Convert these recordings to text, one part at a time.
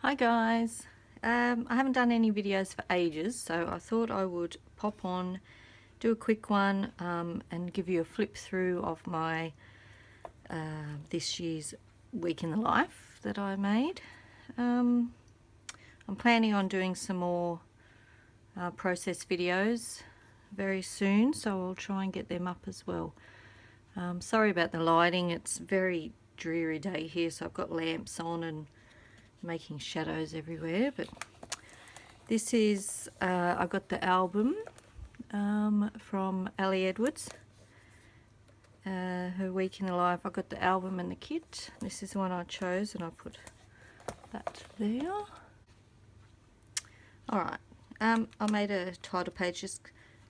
Hi guys, I haven't done any videos for ages, so I thought I would pop on, do a quick one and give you a flip through of my this year's week in the life that I made. I'm planning on doing some more process videos very soon, so I'll try and get them up as well. Sorry about the lighting, it's a very dreary day here, so I've got lamps on and making shadows everywhere, but this is I got the album from Ali Edwards, her week in the life. I got the album and the kit. This is the one I chose and I put that there. Alright, I made a title page, just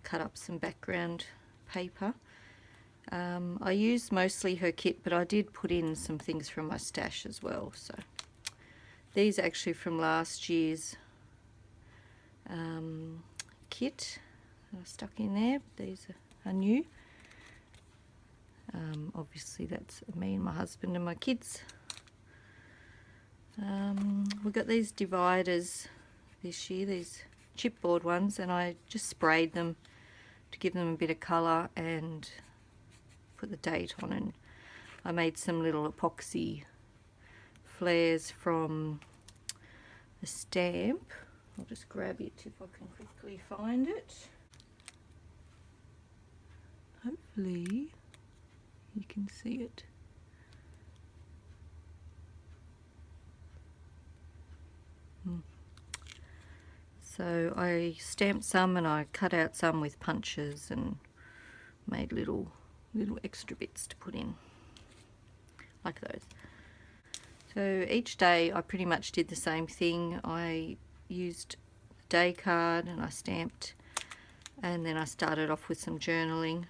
cut up some background paper. I used mostly her kit, but I did put in some things from my stash as well. So these are actually from last year's kit that I stuck in there. These are new. Obviously that's me and my husband and my kids. We got these dividers this year, these chipboard ones, and I just sprayed them to give them a bit of colour and put the date on, and I made some little epoxy flares from the stamp. I'll just grab it if I can quickly find it. Hopefully you can see it. So I stamped some and I cut out some with punches and made little extra bits to put in, like those. So each day I pretty much did the same thing. I used the day card and I stamped, and then I started off with some journaling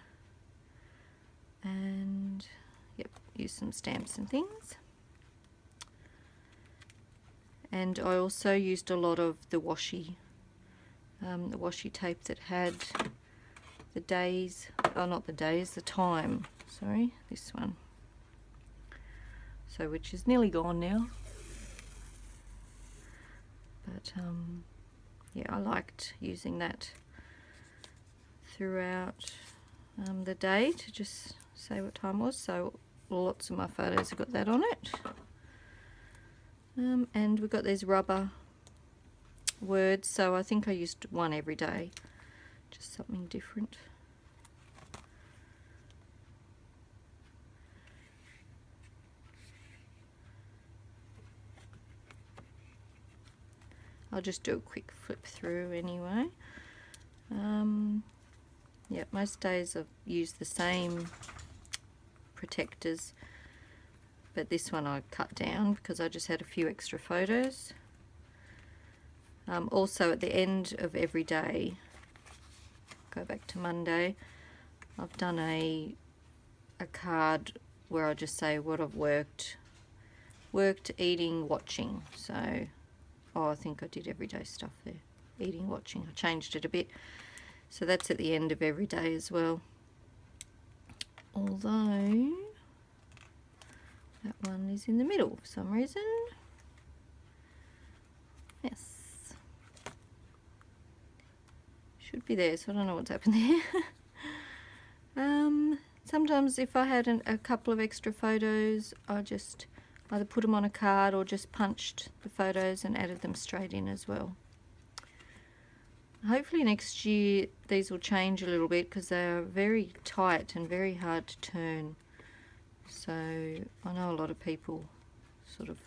and used some stamps and things. And I also used a lot of the washi tape that had the days, not the days, the time, sorry, this one. So which is nearly gone now. But yeah, I liked using that throughout the day to just say what time it was. So lots of my photos have got that on it. And we've got these rubber words, so I think I used one every day, just something different. I'll just do a quick flip through anyway. Yeah, most days I've used the same protectors, but this one I cut down because I just had a few extra photos. Also at the end of every day, go back to Monday, I've done a card where I just say what I've worked, eating, watching. So I think I did everyday stuff there. Eating, watching. I changed it a bit. So that's at the end of every day as well. Although that one is in the middle for some reason. Yes. Should be there, so I don't know what's happened there. Sometimes if I had a couple of extra photos, I just either put them on a card or just punched the photos and added them straight in as well. Hopefully next year these will change a little bit because they're very tight and very hard to turn. So I know a lot of people sort of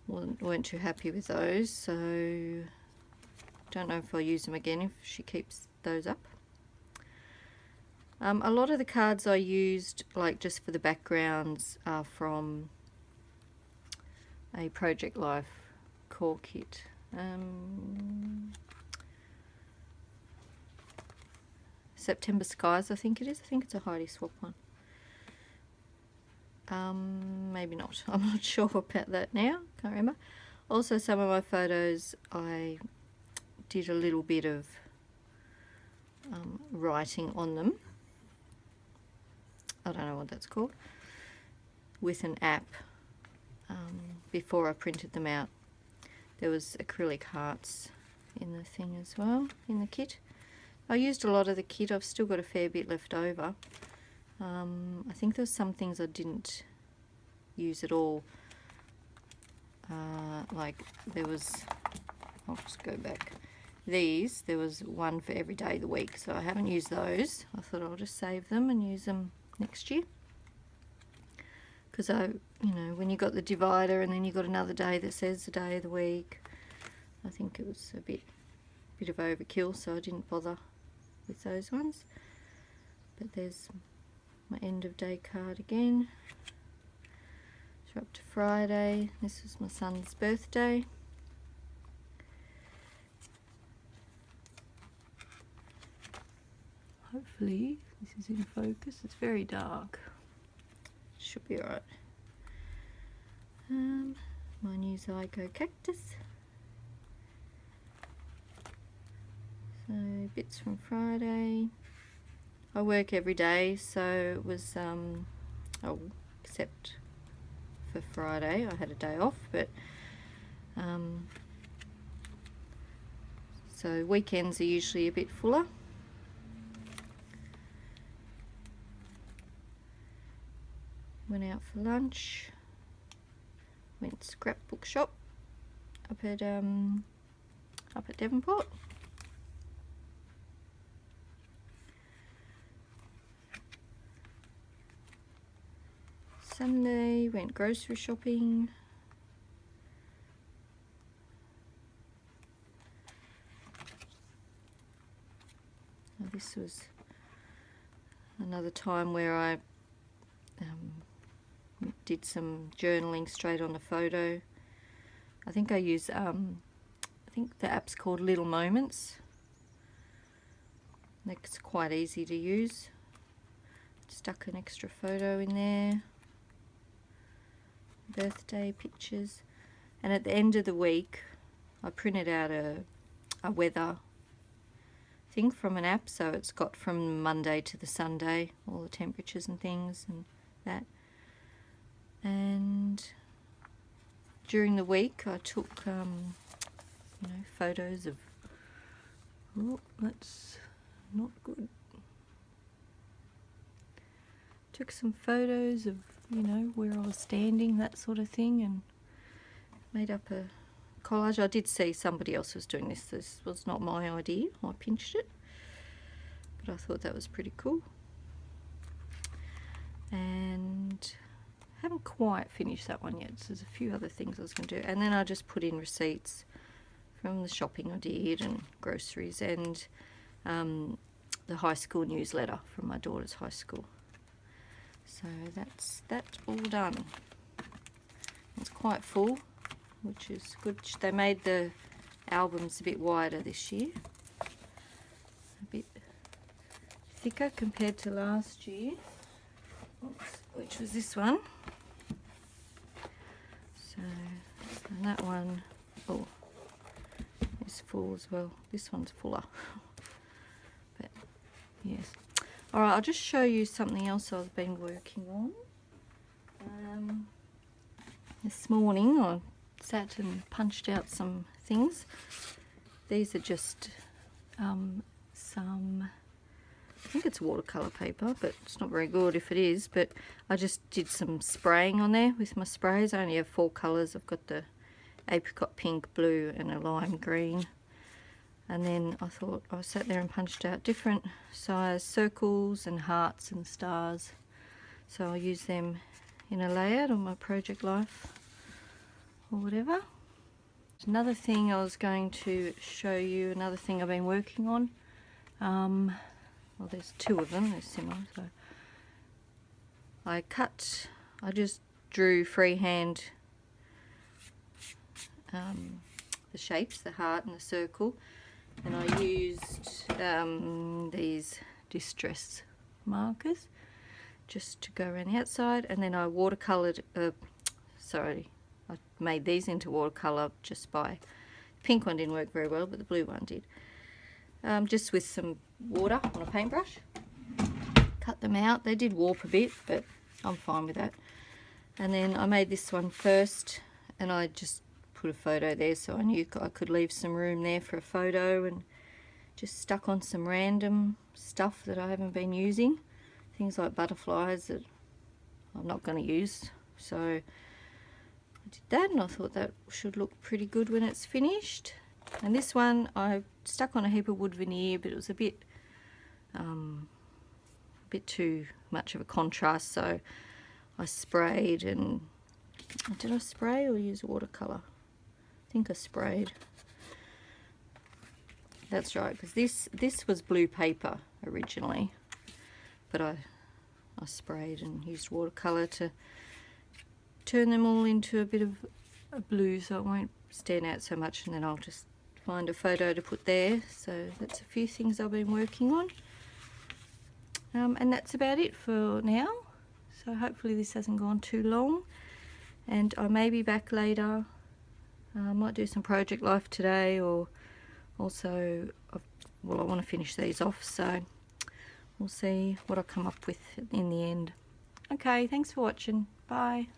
weren't too happy with those, so don't know if I'll use them again if she keeps those up. A lot of the cards I used, like just for the backgrounds, are from a Project Life core kit. September Skies, I think it is. I think it's a Heidi Swap one. Maybe not. I'm not sure about that now. Can't remember. Also, some of my photos I did a little bit of writing on them. I don't know what that's called. With an app before I printed them out. there was acrylic hearts in the thing as well, in the kit. I used a lot of the kit. I've still got a fair bit left over. I think there's some things I didn't use at all. Like there was, I'll just go back. These, there was one for every day of the week, so I haven't used those. I thought I'll just save them and use them next year. Because you know, when you got the divider and then you got another day that says the day of the week, I think it was a bit of overkill, so I didn't bother with those ones. But there's my end of day card again. So up to Friday. This was my son's birthday. Hopefully this is in focus. It's very dark. Should be alright. My new Zygo cactus. So bits from Friday. I work every day, so it was oh, except for Friday I had a day off, but so weekends are usually a bit fuller. Went out for lunch, went scrapbook shop up at Devonport. Sunday went grocery shopping. Now this was another time where I did some journaling straight on the photo. I think I use I think the app's called Little Moments. It's quite easy to use. Stuck an extra photo in there. Birthday pictures. And at the end of the week I printed out a weather thing from an app, so it's got from Monday to the Sunday, all the temperatures and things and that. And during the week I took you know, photos of, oh, that's not good. Took some photos of, you know, where I was standing, that sort of thing, and made up a collage. I did see somebody else was doing this. This was not my idea. I pinched it, but I thought that was pretty cool. And haven't quite finished that one yet, so there's a few other things I was going to do. And then I just put in receipts from the shopping I did and groceries, and the high school newsletter from my daughter's high school. So that's all done. It's quite full, which is good. They made the albums a bit wider this year, a bit thicker compared to last year. Oops, which was this one. So, and that one, oh, is full as well. This one's fuller. But yes. Alright, I'll just show you something else I've been working on. This morning I sat and punched out some things. These are just some, I think it's watercolour paper, but it's not very good if it is, but I just did some spraying on there with my sprays. I only have 4 colours. I've got the apricot pink, blue and a lime green. And then I thought, I sat there and punched out different size circles and hearts and stars. So I'll use them in a layout on my project life or whatever. Another thing I was going to show you, another thing I've been working on. Well, there's 2 of them, they're similar. So I just drew freehand the shapes, the heart and the circle. And I used these distress markers just to go around the outside, and then I watercoloured, I made these into watercolour just by, the pink one didn't work very well, but the blue one did. Just with some water on a paintbrush. Cut them out. They did warp a bit, but I'm fine with that. And then I made this one first, and I just put a photo there, so I knew I could leave some room there for a photo, and just stuck on some random stuff that I haven't been using. Things like butterflies that I'm not going to use. So I did that, and I thought that should look pretty good when it's finished. And this one I stuck on a heap of wood veneer, but it was a bit too much of a contrast, so I sprayed. And did I spray or use watercolour? I think I sprayed. That's right, because this was blue paper originally, but I sprayed and used watercolour to turn them all into a bit of a blue, so it won't stand out so much, and then I'll just find a photo to put there. So that's a few things I've been working on, and that's about it for now. So hopefully this hasn't gone too long, and I may be back later. I might do some project life today, or also, well, I want to finish these off, so we'll see what I come up with in the end. Okay, thanks for watching. Bye.